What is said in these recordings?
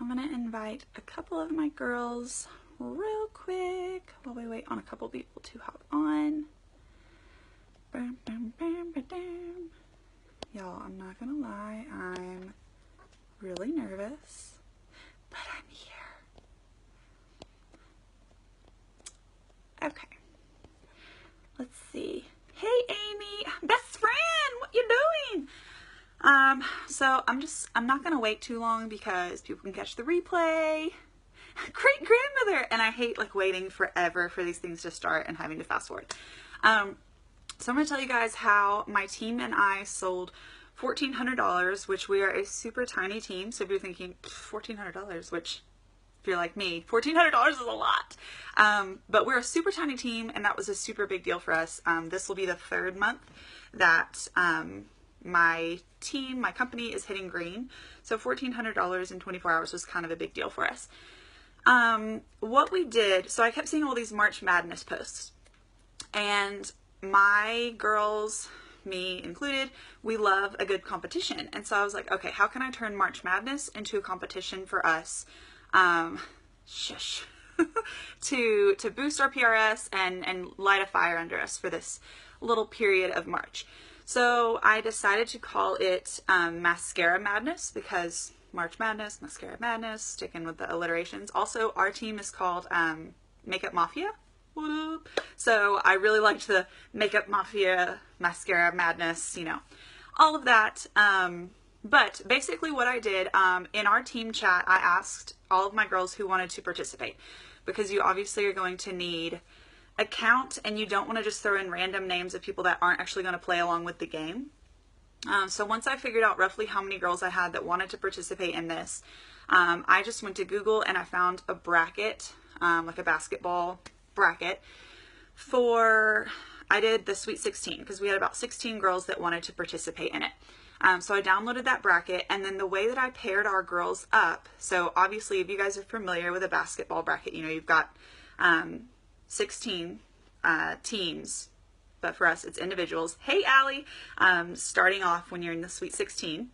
I'm gonna invite a couple of my girls real quick while we wait on a couple people to hop on. Bam, bam, bam, bam, bam. Y'all, I'm not gonna lie, I'm really nervous, but I'm here. Okay, let's see. Hey Amy, best friend, what you doing? So I'm not gonna wait too long because people can catch the replay. Great grandmother, and I hate like waiting forever for these things to start and having to fast forward. So I'm gonna tell you guys how my team and I sold $1,400, which we are a super tiny team. So if you're thinking $1,400, which if you're like me, $1,400 is a lot. But we're a super tiny team, and that was a super big deal for us. This will be the third month that my team, my company is hitting green. So $1,400 in 24 hours was kind of a big deal for us. What we did, so I kept seeing all these March Madness posts, and my girls, me included, we love a good competition. And so I was like, okay, how can I turn March Madness into a competition for us? to boost our PRS and light a fire under us for this little period of March. So I decided to call it Mascara Madness, because March Madness, Mascara Madness, sticking with the alliterations. Also, our team is called Makeup Mafia. What up? So I really liked the Makeup Mafia, Mascara Madness, you know, all of that. But basically what I did, in our team chat, I asked all of my girls who wanted to participate, because you obviously are going to need a count, and you don't want to just throw in random names of people that aren't actually going to play along with the game. So once I figured out roughly how many girls I had that wanted to participate in this, I just went to Google and I found a bracket, like a basketball bracket I did the Sweet 16, because we had about 16 girls that wanted to participate in it. So I downloaded that bracket, and then the way that I paired our girls up, so obviously if you guys are familiar with a basketball bracket, you know, you've got 16 teams, but for us it's individuals. Hey Allie, starting off when you're in the Sweet 16,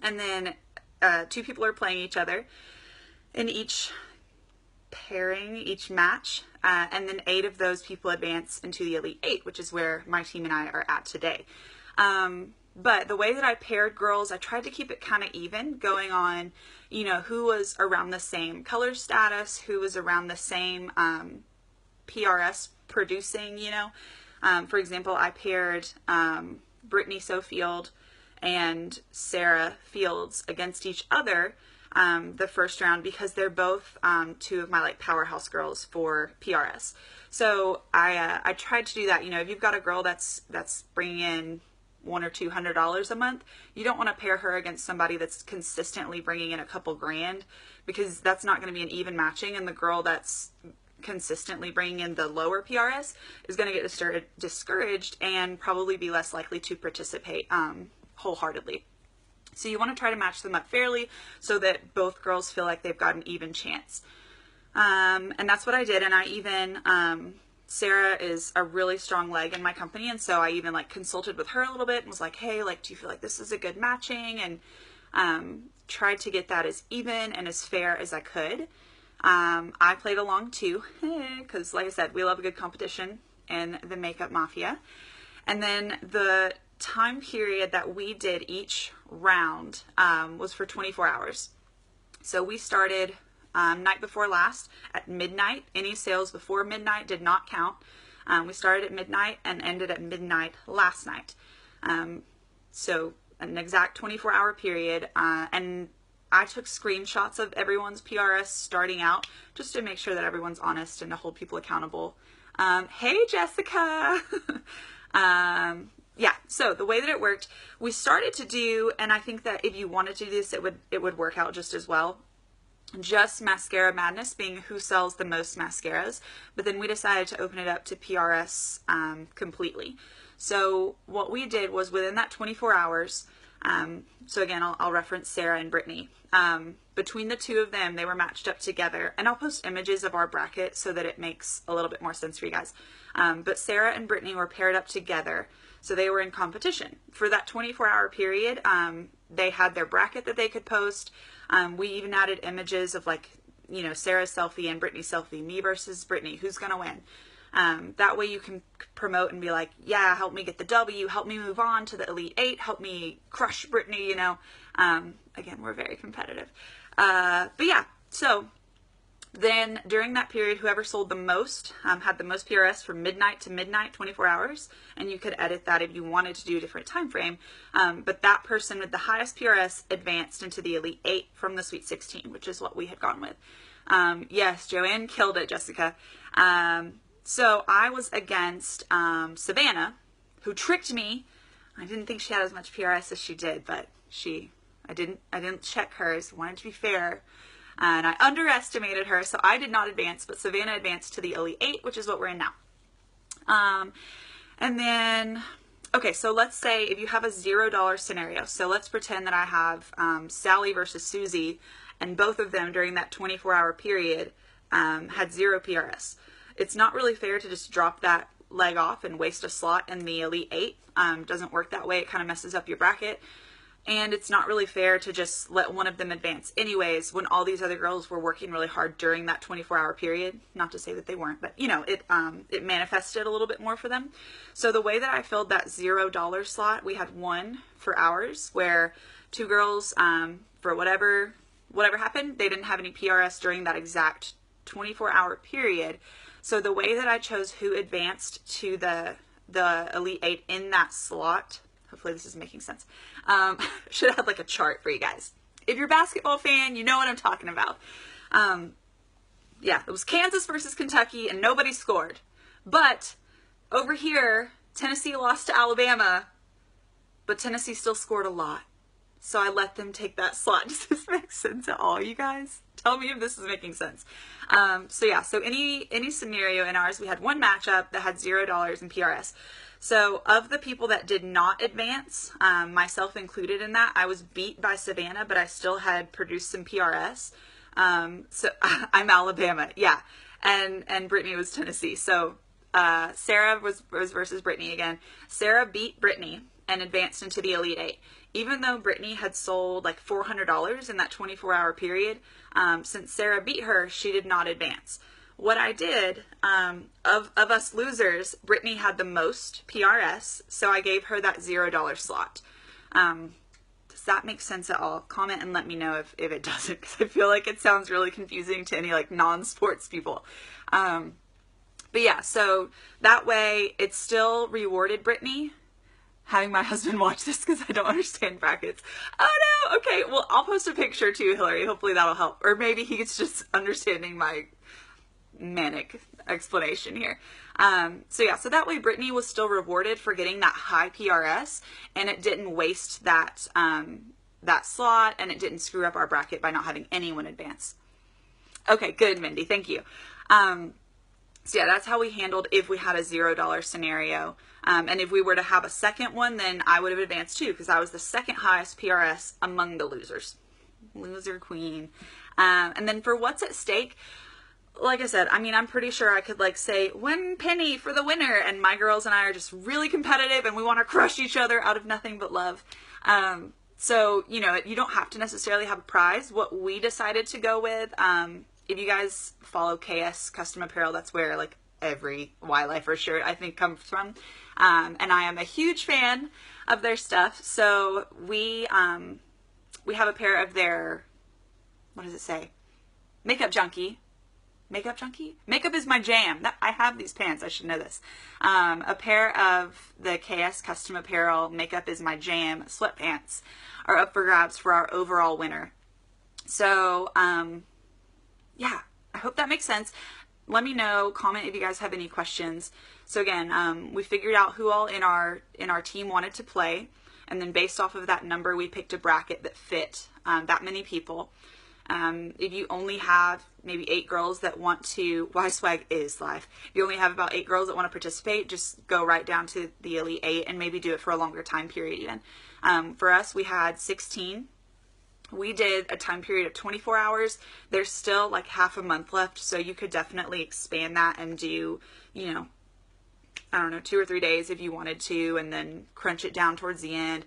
and then 2 people are playing each other in each pairing, each match, and then 8 of those people advance into the Elite 8, which is where my team and I are at today. But the way that I paired girls, I tried to keep it kind of even, going on, you know, who was around the same color status, who was around the same PRS producing, you know. For example, I paired Brittany Sofield and Sarah Fields against each other the first round, because they're both 2 of my like powerhouse girls for PRS. So I tried to do that. You know, if you've got a girl that's bringing in $100 or $200 a month, you don't want to pair her against somebody that's consistently bringing in a couple grand, because that's not going to be an even matching, and the girl that's consistently bringing in the lower PRS is going to get discouraged and probably be less likely to participate wholeheartedly. So you want to try to match them up fairly so that both girls feel like they've got an even chance. And that's what I did. And I even, Sarah is a really strong leg in my company, and so I even like consulted with her a little bit and was like, hey, like, do you feel like this is a good matching? And tried to get that as even and as fair as I could. I played along too, because like I said, we love a good competition in the Makeup Mafia. And then the time period that we did each round was for 24 hours. So we started night before last at midnight. Any sales before midnight did not count. We started at midnight and ended at midnight last night. So an exact 24-hour period, and I took screenshots of everyone's PRS starting out just to make sure that everyone's honest and to hold people accountable. Hey Jessica! Yeah, so the way that it worked, we started to do, and I think that if you wanted to do this, it would work out just as well, just Mascara Madness, being who sells the most mascaras, but then we decided to open it up to PRS completely. So what we did was, within that 24 hours, so again, I'll reference Sarah and Brittany. Between the 2 of them, they were matched up together, and I'll post images of our bracket so that it makes a little bit more sense for you guys. But Sarah and Brittany were paired up together, so they were in competition. For that 24-hour period, they had their bracket that they could post. We even added images of like, you know, Sarah's selfie and Brittany's selfie, me versus Brittany, who's going to win? That way you can promote and be like, yeah, help me get the W, help me move on to the Elite 8, help me crush Brittany, you know. Again, we're very competitive. But yeah, so then during that period, whoever sold the most had the most PRS from midnight to midnight, 24 hours. And you could edit that if you wanted to do a different time frame. But that person with the highest PRS advanced into the Elite 8 from the Sweet 16, which is what we had gone with. Yes, Joanne killed it, Jessica. So I was against Savannah, who tricked me. I didn't think she had as much PRS as she did, but I didn't check hers, wanted to be fair. And I underestimated her, so I did not advance, but Savannah advanced to the Elite 8, which is what we're in now. And then, okay, so let's say if you have a $0 scenario. So let's pretend that I have Sally versus Susie, and both of them during that 24-hour period had 0 PRS. It's not really fair to just drop that leg off and waste a slot in the Elite 8. Doesn't work that way. It kind of messes up your bracket. And it's not really fair to just let one of them advance anyways when all these other girls were working really hard during that 24-hour period. Not to say that they weren't, but you know, it manifested a little bit more for them. So the way that I filled that $0 slot, we had one for hours where 2 girls, for whatever happened, they didn't have any PRS during that exact 24-hour period. So the way that I chose who advanced to the Elite 8 in that slot, hopefully this is making sense. Should have like a chart for you guys. If you're a basketball fan, you know what I'm talking about. Yeah, it was Kansas versus Kentucky and nobody scored. But over here, Tennessee lost to Alabama, but Tennessee still scored a lot. So I let them take that slot. Does this make sense at all, you guys? Tell me if this is making sense. So yeah, so any scenario in ours, we had one matchup that had $0 in PRS. So of the people that did not advance, myself included in that, I was beat by Savannah, but I still had produced some PRS. So I'm Alabama, yeah. And Brittany was Tennessee. So Sarah was versus Brittany again. Sarah beat Brittany and advanced into the Elite 8. Even though Brittany had sold like $400 in that 24-hour period, since Sarah beat her, she did not advance. What I did, of us losers, Brittany had the most PRS, so I gave her that $0 slot. Does that make sense at all? Comment and let me know if it doesn't, because I feel like it sounds really confusing to any like non-sports people. But yeah, so that way it still rewarded Brittany. Having my husband watch this because I don't understand brackets. Oh no! Okay, well, I'll post a picture too, Hillary. Hopefully that'll help. Or maybe he's just understanding my manic explanation here. So yeah, so that way Brittany was still rewarded for getting that high PRS, and it didn't waste that that slot, and it didn't screw up our bracket by not having anyone advance. Okay, good, Mindy. Thank you. So yeah, that's how we handled if we had a $0 scenario. And if we were to have a second one, then I would have advanced too, because I was the second highest PRS among the losers. Loser queen. And then for what's at stake, like I said, I mean, I'm pretty sure I could like say, one penny for the winner. And my girls and I are just really competitive and we want to crush each other out of nothing but love. So, you know, you don't have to necessarily have a prize. What we decided to go with, if you guys follow KS Custom Apparel, that's where like every Y-Lifer shirt I think comes from. And I am a huge fan of their stuff. So we have a pair of their, what does it say? Makeup Junkie. Makeup Junkie? Makeup is my jam. I have these pants. I should know this. A pair of the KS Custom Apparel Makeup is my jam sweatpants are up for grabs for our overall winner. So, yeah, I hope that makes sense. Let me know, comment if you guys have any questions. So again, we figured out who all in our team wanted to play, and then based off of that number, we picked a bracket that fit that many people. If you only have maybe 8 girls that want to, Y-Swag is live. If you only have about 8 girls that want to participate, just go right down to the Elite 8 and maybe do it for a longer time period even. For us, we had 16. We did a time period of 24 hours. There's still like half a month left, so you could definitely expand that and do, you know, I don't know, 2 or 3 days if you wanted to, and then crunch it down towards the end.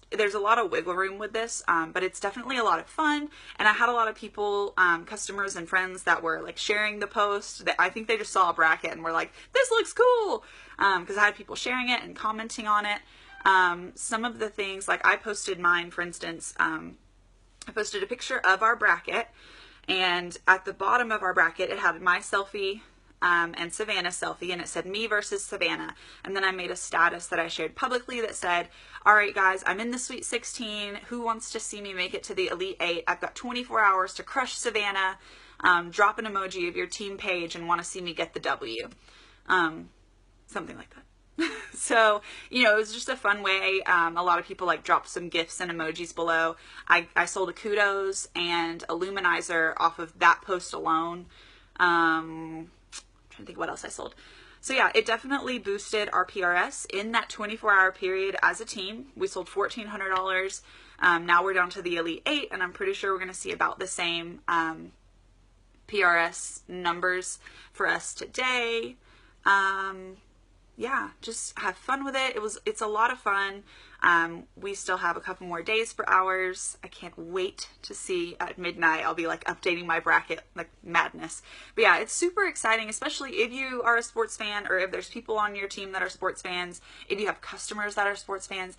There's a lot of wiggle room with this, but it's definitely a lot of fun. And I had a lot of people, customers and friends that were like sharing the post. That I think they just saw a bracket and were like, this looks cool. Because I had people sharing it and commenting on it. Some of the things, like I posted mine, for instance, I posted a picture of our bracket, and at the bottom of our bracket, it had my selfie, and Savannah's selfie, and it said me versus Savannah. And then I made a status that I shared publicly that said, all right guys, I'm in the Sweet 16. Who wants to see me make it to the Elite 8? I've got 24 hours to crush Savannah. Drop an emoji of your team page and want to see me get the W. Something like that. So, you know, it was just a fun way. A lot of people like dropped some gifts and emojis below. I sold a kudos and a luminizer off of that post alone. I'm trying to think what else I sold. So yeah, it definitely boosted our PRS in that 24-hour period as a team. We sold $1,400. Now we're down to the Elite 8, and I'm pretty sure we're going to see about the same PRS numbers for us today. Yeah, just have fun with it. It's a lot of fun. We still have a couple more days for ours. I can't wait to see at midnight. I'll be like updating my bracket like madness. But yeah, it's super exciting, especially if you are a sports fan, or if there's people on your team that are sports fans, if you have customers that are sports fans.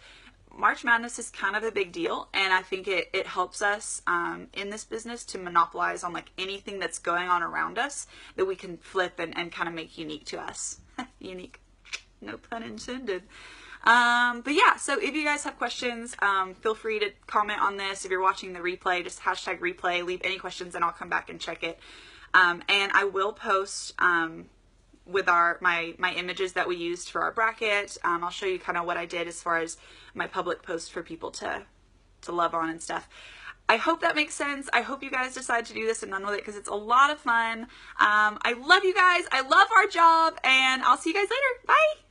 March Madness is kind of a big deal, and I think it helps us in this business to monopolize on like anything that's going on around us that we can flip and kind of make unique to us. Unique. No pun intended. But yeah, so if you guys have questions, feel free to comment on this. If you're watching the replay, just hashtag replay, leave any questions and I'll come back and check it. And I will post, with my images that we used for our bracket. I'll show you kind of what I did as far as my public post for people to love on and stuff. I hope that makes sense. I hope you guys decide to do this and run with it, because it's a lot of fun. I love you guys. I love our job, and I'll see you guys later. Bye.